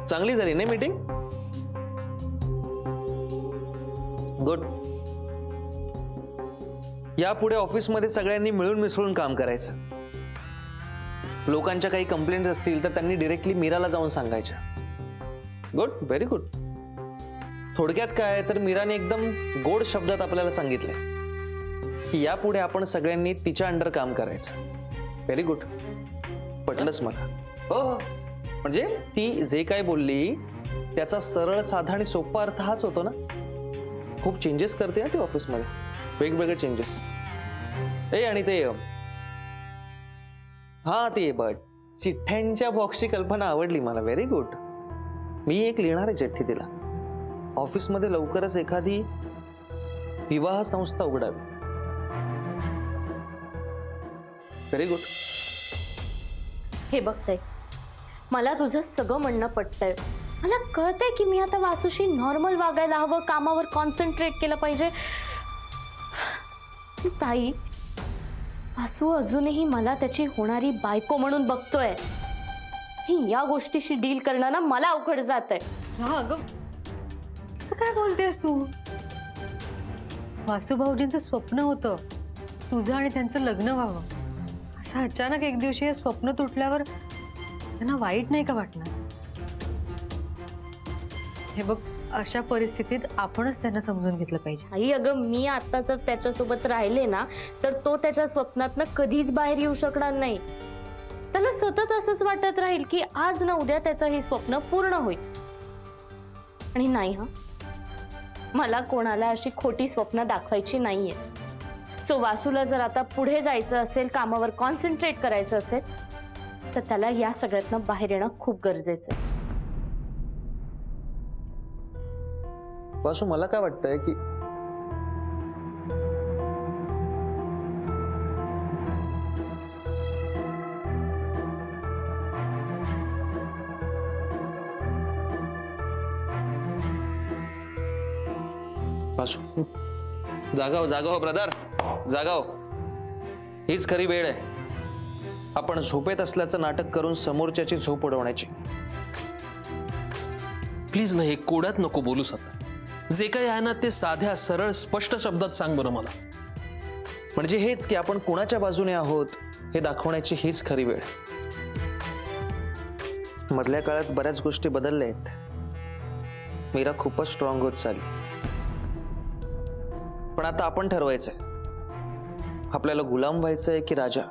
चांगली झाली नाही मीटिंग? गुड. यापुढे ऑफिसमध्ये सगळ्यांनी मिळून मिसळून काम करायचं. लोकांच्या काही कंप्लेंट्स असतील तर त्यांनी डायरेक्टली मीराला जाऊन सांगायच्या. Good, very good. थोडक्यात काय तर मीराने एकदम गोड शब्दात आपल्याला सांगितलंय की यापुढे आपण सगळ्यांनी तिच्या अंडर काम करायचं. व्हेरी गुड, पटलंच मला. हो, म्हणजे ती जे काय बोलली त्याचा सरळ साधा आणि सोपा अर्थ हाच होतो ना. खूप चेंजेस करते ना ती ऑफिसमध्ये, वेगवेगळे चेंजेस. आणि ते ते बट चिठ्ठ्यांच्या बॉक्सची कल्पना आवडली मला. Very good. मी एक लिहिणार आहे चिठ्ठी तिला. ऑफिसमध्ये लवकरच एखादी विवाह संस्था उघडावी. Very good. हे बघताय, मला तुझं सगळं म्हणणं पटतंय. मला कळतंय की मी आता वासूशी नॉर्मल वागायला हवं, कामावर कॉन्सन्ट्रेट केलं पाहिजे. ताई, वासू अजूनही मला त्याची होणारी बायको म्हणून बघतोय. या गोष्टीशी डील करणं ना मला अवघड जात आहे. अगं, असं काय बोलतेस तू? वासू भाऊजींचं स्वप्न होतं तुझं आणि त्यांचं लग्न व्हावं. असं अचानक एक दिवशी हे स्वप्न तुटल्यावर त्यांना वाईट नाही का वाटणार? हे बघ, अशा परिस्थितीत आपणच त्यांना समजून घेतलं पाहिजे. आई, अगं मी आता जर त्याच्यासोबत राहिले ना तर तो त्याच्या स्वप्नातनं कधीच बाहेर येऊ शकणार नाही. त्याला सतत असंच वाटत राहील की आज ना उद्या त्याचं हे स्वप्न पूर्ण होईल. आणि नाही, मला कोणाला अशी खोटी स्वप्न दाखवायची नाहीये. सो वासूला जर आता पुढे जायचं असेल, कामावर कॉन्सन्ट्रेट करायचं असेल तर त्याला या सगळ्यातनं बाहेर येणं खूप गरजेचं आहे. वासू, मला काय वाटतंय की वासू, जागाव जागाव ब्रदर, जागाव. हीच खरी वेळ आहे. आपण झोपेत असल्याचं नाटक करून समोरच्याची झोप उडवण्याची. प्लीज नाही, कोड्यात नको बोलू सर. जे काही आहे ना ते साध्या सरळ स्पष्ट शब्दात सांग बरं मला. म्हणजे हेच की आपण कोणाच्या बाजूने आहोत हे दाखवण्याची हीच खरी वेळ. मधल्या काळात बऱ्याच गोष्टी बदलल्या आहेत. मीरा खूपच स्ट्रॉंग होत चालली. पण आता आपण ठरवायचंय आपल्याला गुलाम व्हायचंय की राजा.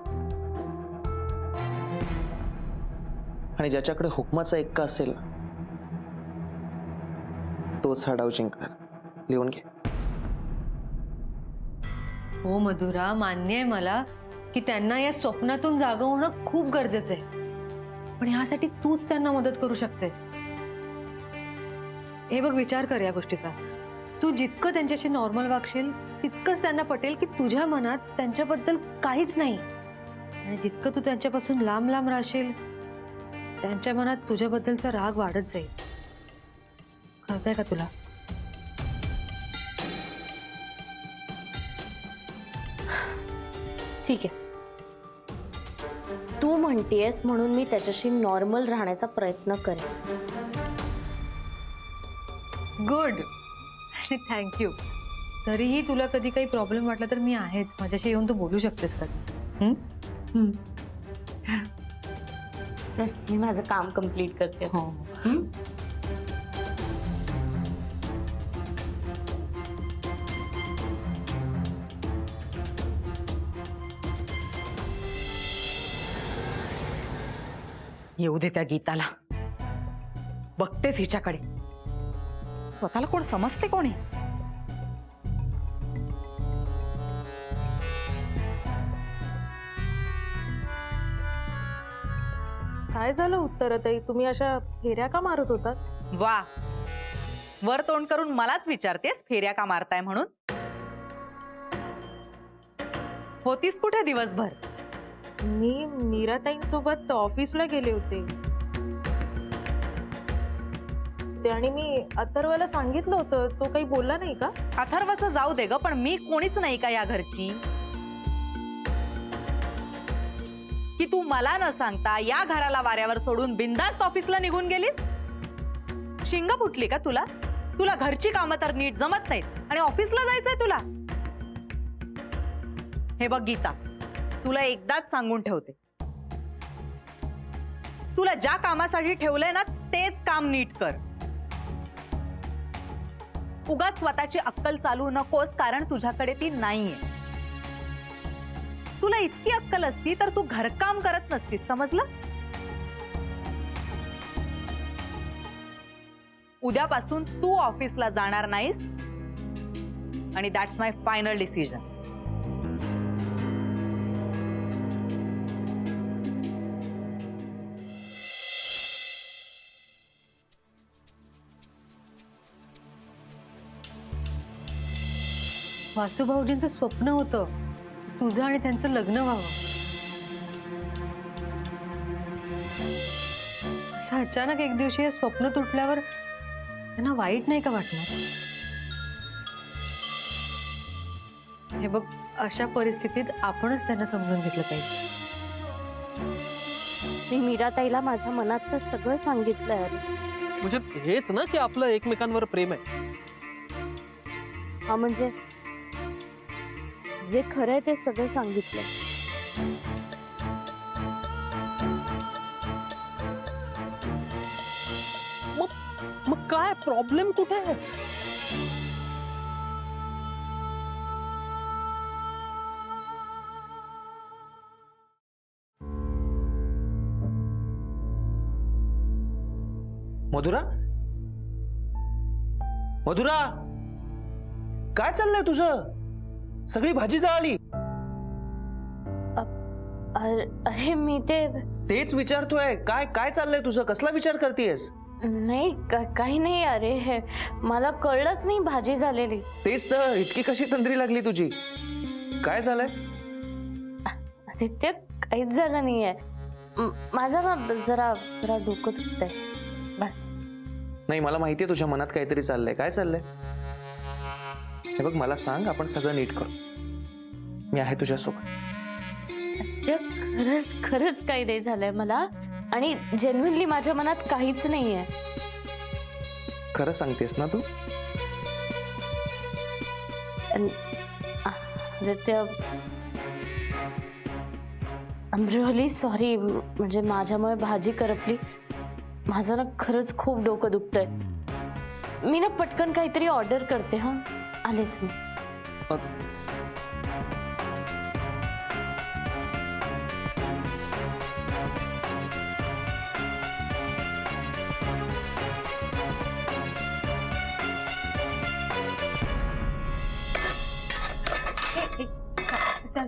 आणि ज्याच्याकडे हुकमाचा एक्का असेल तोच हा डाव जिंकणार. लिहून घे. हो मधुरा, मान्य आहे मला की त्यांना या स्वप्नातून जागं होणं खूप गरजेचं आहे. पण ह्यासाठी तूच त्यांना मदत करू शकतेस. हे बघ, विचार कर या गोष्टीचा. तू जितकं त्यांच्याशी नॉर्मल वागशील तितकंच त्यांना पटेल की तुझ्या मनात त्यांच्याबद्दल काहीच नाही. आणि जितकं तू त्यांच्यापासून लांब लांब राहशील त्यांच्या मनात तुझ्याबद्दलचा राग वाढत जाईल. कळतंय का तुला? ठीक आहे, तू म्हणतेस म्हणून मी त्याच्याशी नॉर्मल राहण्याचा प्रयत्न करेन. गुड. थँक्यू. तरीही तुला कधी काही प्रॉब्लेम वाटला तर मी आहेच. माझ्याशी येऊन तू बोलू शकतेस का? सर, मी माझं काम कंप्लीट करते. हो. येऊ दे त्या गीताला. बघतेच हिच्याकडे. स्वतःला कोण समजते कोणी? काय झालं उत्तरताई? तुम्ही अशा फेऱ्या का मारत होतात? वा, वर तोंड करून मलाच विचारतेस फेऱ्या का मारताय म्हणून? होतीस कुठे दिवसभर? मी मीराताईंसोबत ऑफिसला गेले होते. आणि मी अथर्वला सांगितलं होतं, तो काही बोलला नाही का? अथर्वचं जाऊ दे ग, पण मी कोणीच नाही का या घरची? की तू मला न सांगता या घराला वाऱ्यावर सोडून बिनधास्त ऑफिसला निघून गेलीस? शिंग फुटली का तुला? तुला घरची कामं तर नीट जमत नाहीत आणि ऑफिसला जायचंय तुला? हे बघ गीता, तुला एकदाच सांगून ठेवते, तुला ज्या कामासाठी ठेवलंय ना तेच काम नीट कर. उगाच स्वतःची अक्कल चालू नकोस, कारण तुझ्याकडे ती नाहीये. तुला इतकी अक्कल असती तर तू घरकाम करत नसतीस, समजलं? उद्यापासून तू ऑफिसला जाणार नाहीस आणि दॅट्स माय फायनल डिसिजन. वासुभाऊजींचं स्वप्न होतं तुझं आणि त्यांचं लग्न व्हावं. असं अचानक एक दिवशी हे स्वप्न तुटल्यावर त्यांना वाईट नाही का वाटणार? हे बघ, अशा परिस्थितीत आपणच त्यांना समजून घेतलं पाहिजे. मी मीराताईला माझ्या मनातलं सगळं सांगितलंय. म्हणजे हेच ना की आपलं एकमेकांवर प्रेम आहे. हा, म्हणजे जे खरं आहे ते सगळं सांगितलंय. मग काय प्रॉब्लेम कुठे आहे? मधुरा, मधुरा, काय चाललंय तुझं? सगळी भाजी जळाली. अरे मी तेच विचारतोय, काय काय चाललंय तुझं? कसला विचार करतेयस? नाही, काही नाही. अरे हे मला कळलंच नाही भाजी झालेली. तेच तर, इतकी कशी तंद्री लागली तुझी? काय झालंय? आदित्य, काहीच झालं नाहीये. माझं ना जरा जरा डोकं दुखतंय, बस. नाही, मला माहितीये तुझ्या मनात काहीतरी चाललंय. काय चाललंय? हे बघ, मला सांग, आपण सगळं नीट करू. मी आहे तुझ्यासोबत. खरंच खरंच काही नाही झालंय मला, आणि जेन्युइनली माझ्या मनात काहीच नाहीये. खरं सांगतेस ना तू? Aditya, I am really sorry. म्हणजे माझ्यामुळे भाजी करपली. माझं ना खरंच खूप डोकं दुखतंय. मी ना पटकन काहीतरी ऑर्डर करते. हा, आलेच मी.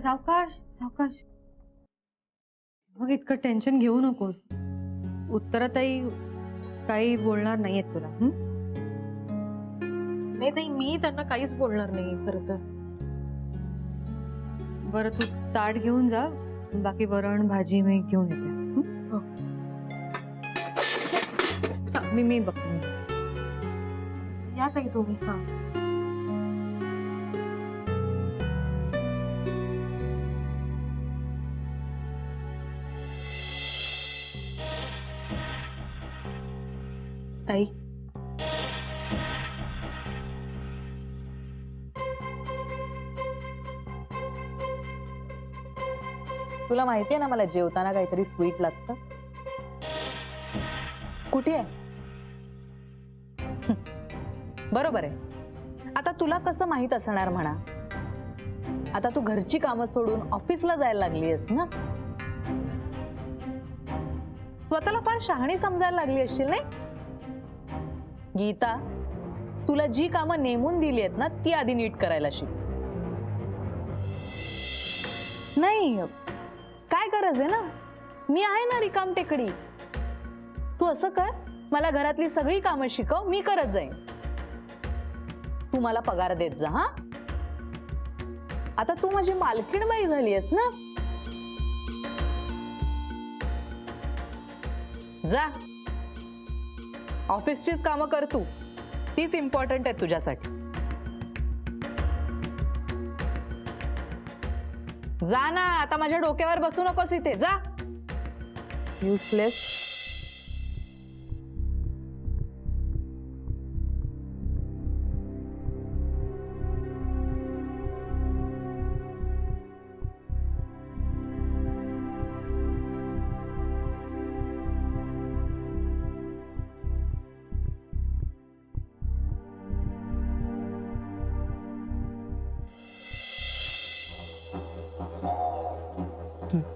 सावकाश सावकाश. मग इतकं टेन्शन घेऊ नकोस. उत्तराताई काही बोलणार नाहीयेत तुला. नाही ताई, मी त्यांना काहीच बोलणार नाही खरं तर. बरं, तू ताट घेऊन जा, बाकी वरण भाजी मी घेऊन येते. मी बघते. या ताई तुम्ही. हा. ताई, तुला माहितीये ना मला जेवताना काहीतरी स्वीट लागतं. कुठे आहे? बरोबर आहे. आता तुला कसं माहित असणार म्हणा. आता तू घरची कामं सोडून ऑफिसला जायला लागली आहेस ना. स्वतःला फार शहाणी समजायला लागली असशील नाही? गीता, तुला जी कामं नेमून दिली आहेत ना ती आधी नीट करायला शिक. नाही, काय गरज आहे ना, मी आहे ना रिकाम टेकडी. तू असं कर, मला घरातली सगळी कामं शिकव, मी करत जाईन. तू मला पगार देत जा. हा, आता तू माझी मालकीण बाई झाली आहेस ना. जा, ऑफिसचीच कामं कर तू, तीच इम्पॉर्टंट आहे तुझ्यासाठी. जा ना, आता माझ्या डोक्यावर बसू नकोस इथे. जा. युसलेस.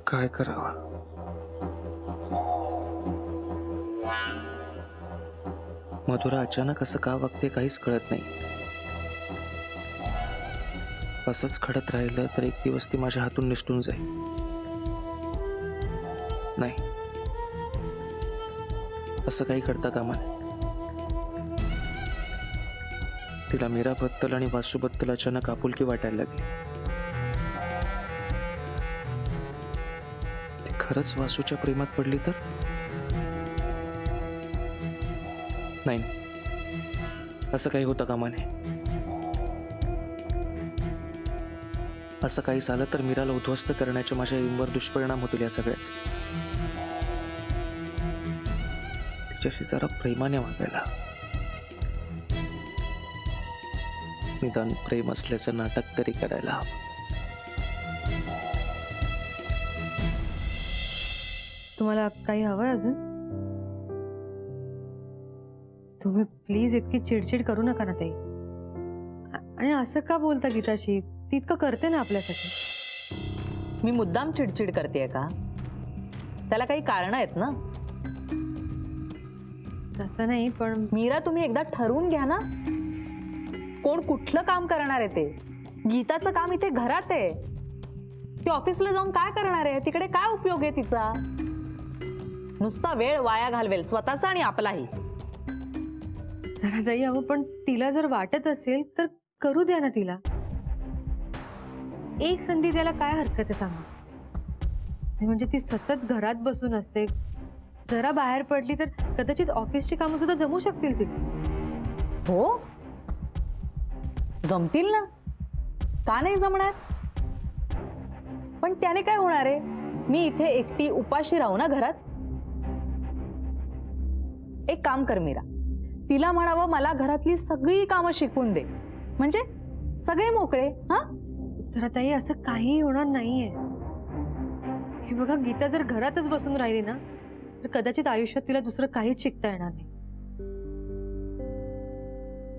काय करावा? मधुरा अचानक असं का वागते काहीच कळत नाही. असंच घडत राहिलं तर एक दिवस ती माझ्या हातून निसटून जाईल. नाही, असं काही करता कामा नये. तिला मीराबद्दल आणि वासूबद्दल अचानक आपुलकी वाटायला लागली. ती खरंच वासूच्या प्रेमात पडली तर? नाही, असं काही होतं कामा नये. असं काही झालं तर मीराला उद्ध्वस्त करण्याच्या माझ्या एमवर दुष्परिणाम होतील या सगळ्याचे. तिच्याशी जरा प्रेमाने वागायला, निदान प्रेम असल्याचं नाटक तरी करायला हवं. तुम्हाला काही हवंय अजून? तुम्ही प्लीज इतकी चिडचिड करू नका ना ताई. आणि असं का बोलता गीताशी? ती इतकं करते ना आपल्यासाठी. मी मुद्दाम चिडचिड करतेय का? त्याला काही कारण आहेत ना. तसं नाही, पण मीरा, तुम्ही एकदा ठरवून घ्या ना, कोण कुठलं काम करणार आहे ते. गीताचं काम इथे घरात आहे. ती ऑफिसला जाऊन काय करणार आहे? तिकडे काय उपयोग आहे तिचा? नुसता वेळ वाया घालवेल, स्वतःचा आणि आपलाही. जरा ताई, अहो पण तिला जर वाटत असेल तर करू द्या ना तिला. एक संधी द्यायला काय हरकत आहे सांगा. म्हणजे ती सतत घरात बसून असते. जरा बाहेर पडली तर कदाचित ऑफिसची कामं सुद्धा जमू शकतील तिला. हो, जमतील ना, का नाही जमणार? पण त्याने काय होणार आहे? मी इथे एकटी उपाशी राहू ना घरात. एक काम कर मीरा, तिला म्हणावं मला घरातली सगळी कामं शिकवून दे, म्हणजे सगळे मोकळे. हा, तर ताई असं काही होणार नाहीये. हे बघा, गीता जर घरातच बसून राहिली ना तर कदाचित आयुष्यात तिला दुसरं काहीच शिकता येणार नाही.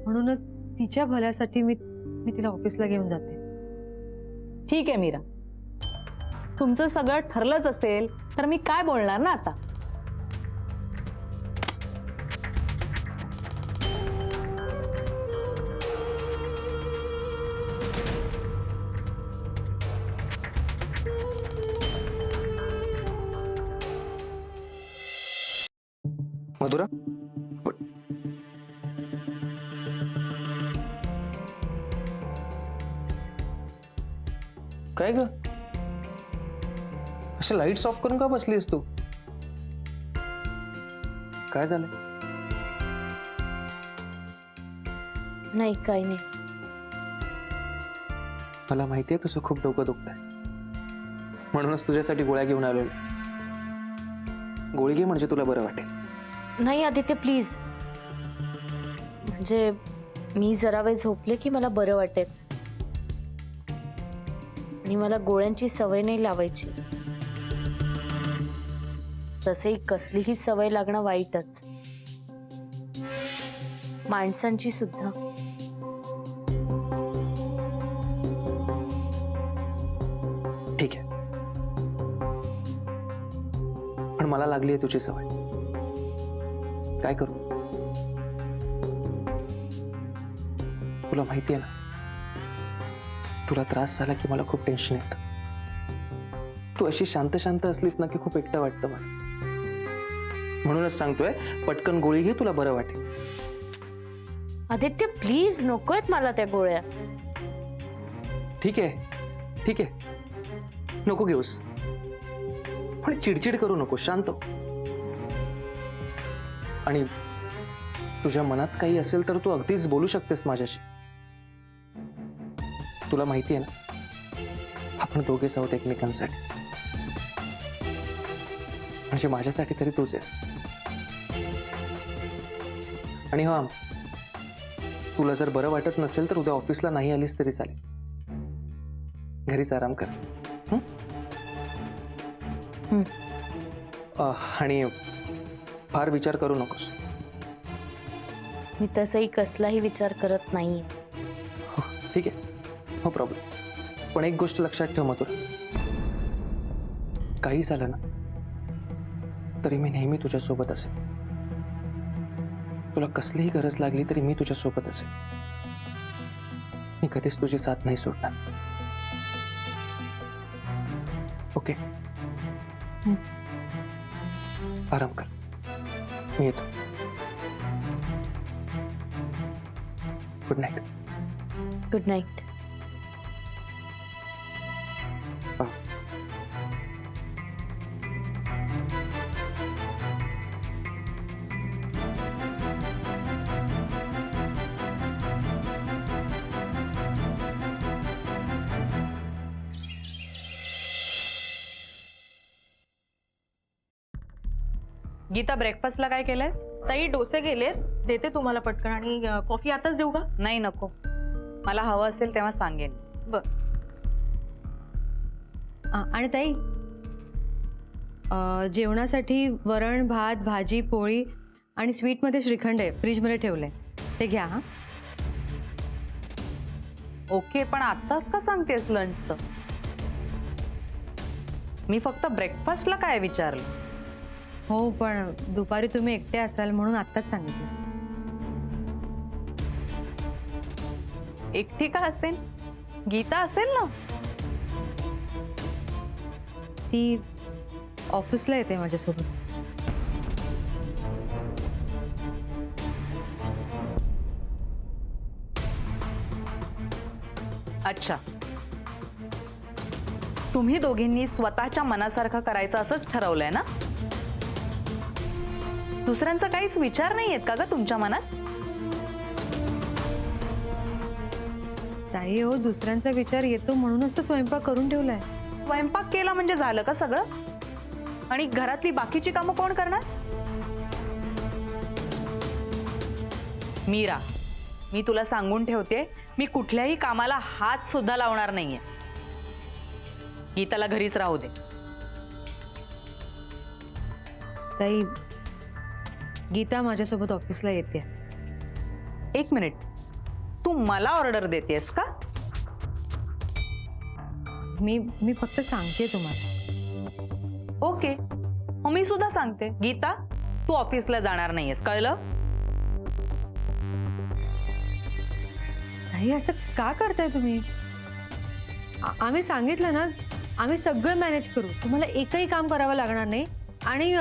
म्हणूनच तिच्या भल्यासाठी मी तिला ऑफिसला घेऊन जाते. ठीक आहे मीरा, तुमचं सगळं ठरलंच असेल तर मी काय बोलणार ना आता. मधुरा, काय ग? अशा लाईट्स ऑफ करून का बसलीस तू? काय झालं? नाही, काही नाही. मला माहितीये तुझं खूप डोकं दुखतंय, म्हणूनच तुझ्यासाठी गोळ्या घेऊन आलो. गोळी घे म्हणजे तुला बरं वाटेल. नाही आदित्य, प्लीज. म्हणजे मी जरा वेळ झोपले की मला बरं वाटेल. आणि मला गोळ्यांची सवय नाही लावायची. तसेही कसलीही सवय लागणं वाईटच, माणसांची सुद्धा. ठीक आहे, पण मला लागली आहे तुझी सवय. काय करू? तुला माहिती आहे ना, तुला त्रास झाला की मला खूप टेन्शन येतं. तू अशी शांत शांत असलीस ना की खूप एकटं वाटतं मला. म्हणूनच सांगतोय, पटकन गोळी घे, तुला बरं वाटेल. आदित्य प्लीज, नकोयत मला त्या गोळ्या. ठीक आहे, ठीक आहे, नको घेऊस, पण चिडचिड करू नको, शांत हो. आणि तुझ्या मनात काही असेल तर तू अगदीच बोलू शकतेस माझ्याशी. तुला माहिती आहे ना, आपण दोघेच आहोत एकमेकांसाठी. म्हणजे माझ्यासाठी तरी तूच आहेस. आणि हा, तुला जर बरं वाटत नसेल तर उद्या ऑफिसला नाही आलीस तरी चालेल. घरीच आराम कर. हं? आणि फार विचार करू नकोस. मी तसंही कसलाही विचार करत नाही. हो, ठीक आहे, नो प्रॉब्लेम. पण एक गोष्ट लक्षात ठेव मधुर, काही झालं ना तरी मी नेहमी तुझ्यासोबत असेल. तुला कसलीही गरज लागली तरी मी तुझ्यासोबत असेल. मी कधीच तुझी साथ नाही सोडणार. ओके? आराम कर, मी येतो. Good night. Good night. Geeta, ब्रेकफास्टला काय केलंयस? ताई डोसे गेलेत, देते तुम्हाला पटकन. आणि कॉफी आताच देऊ का? नाही, नको. मला हवं असेल तेव्हा सांगेन. बर. आणि ताई, जेवणासाठी वरण भात भाजी पोळी आणि स्वीटमध्ये श्रीखंड आहे, फ्रीजमध्ये ठेवलंय, ते घ्या. हा, ओके, पण आत्ताच का सांगतेस लंचचं? मी फक्त ब्रेकफास्टला काय विचारलं? हो, पण दुपारी तुम्ही एकटे असाल म्हणून आत्ताच सांगितलं. एकटी का असेल? गीता असेल ना. ती ऑफिसला येते माझ्यासोबत. अच्छा, तुम्ही दोघींनी स्वतःच्या मनासारखं करायचं असंच ठरवलंय ना? दुसऱ्यांचा काहीच विचार नाही आहेत का ग तुमच्या मनात? ताई हो, दुसऱ्यांचा विचार येतो म्हणूनच तर स्वयंपाक करून ठेवलाय. स्वयंपाक केला म्हणजे झालं का सगळं? आणि घरातली बाकीची कामं कोण करणार? मीरा, मी तुला सांगून ठेवते, मी कुठल्याही कामाला हात सुद्धा लावणार नाहीये. गीताला घरीच राहू दे. ताई, गीता माझ्यासोबत ऑफिसला येते. एक मिनिट, तू मला ऑर्डर देतेस का? मी फक्त सांगते तुम्हाला. ओके, मग मी सुद्धा सांगते, गीता तू ऑफिसला जाणार नाहीयेस, कळलं? ताई, असं का करताय तुम्ही? आम्ही सांगितलं ना, आम्ही सगळं मॅनेज करू. तुम्हाला एकही काम करावं लागणार नाही. आणि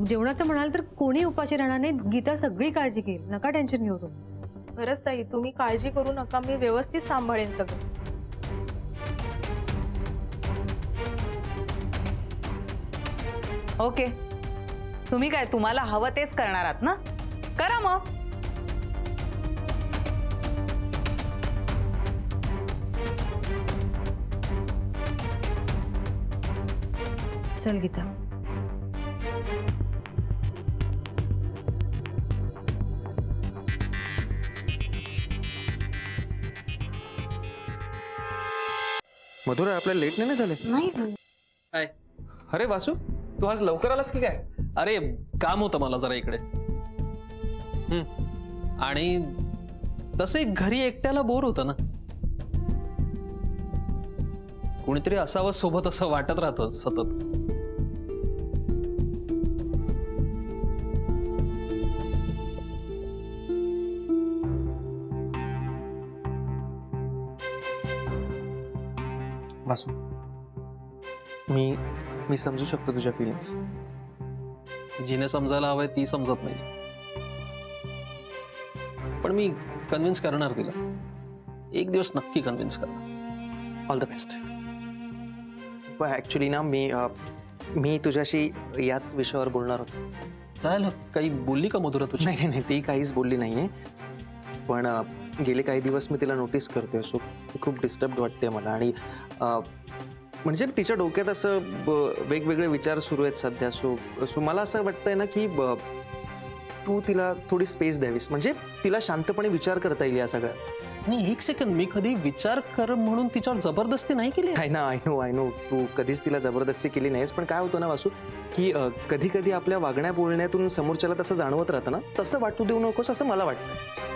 जेवणाचं म्हणाल तर कोणी उपाशी राहणार नाही. गीता सगळी काळजी घेईल, नका टेन्शन घेऊ तुम्ही. खरंच ताई, तुम्ही काळजी करू नका, मी व्यवस्थित सांभाळेन सगळं. ओके, तुम्ही काय तुम्हाला हवं तेच करणार आहात ना? करा मग. चल गीता. मधुर, आपल्याला लेट नाही ना झाले? नाही काय? अरे वासू, तू आज लवकर आलास की काय? अरे, काम होतं मला जरा इकडे. आणि तसे घरी एकट्याला बोर होतं ना. कोणीतरी असावं सोबत असं वाटत राहतं सतत. वासू, मी समजू शकतो तुझ्या फिलिंग्स. जिने समजायला हवंय ती समजत नाही. पण मी कन्व्हिन्स करणार तिला. एक दिवस नक्की कन्व्हिन्स करणार. All the best. पण ॲक्च्युली ना, मी तुझ्याशी याच विषयावर बोलणार होतो. काय काही बोलली का मधुरा तुझी? नाही नाही नाही, ती काहीच बोलली नाहीये. पण गेले काही दिवस मी तिला नोटीस करतोय, सो खूप डिस्टर्ब वाटते मला. आणि म्हणजे तिच्या डोक्यात असं वेगवेगळे विचार सुरू आहेत सध्या. सो मला असं वाटतंय ना की तू तिला थोडी स्पेस द्यावीस, म्हणजे तिला शांतपणे विचार करता येईल या सगळ्या. नाही, एक सेकंड, मी कधी विचार कर म्हणून तिच्यावर जबरदस्ती नाही केली. आय नो तू कधीच तिला जबरदस्ती केली नाहीस, पण काय होतं ना वासू, की कधी कधी आपल्या वागण्या बोलण्यातून समोरच्याला तसं जाणवत राहतं ना, तसं वाटू देऊ नकोस असं मला वाटतं.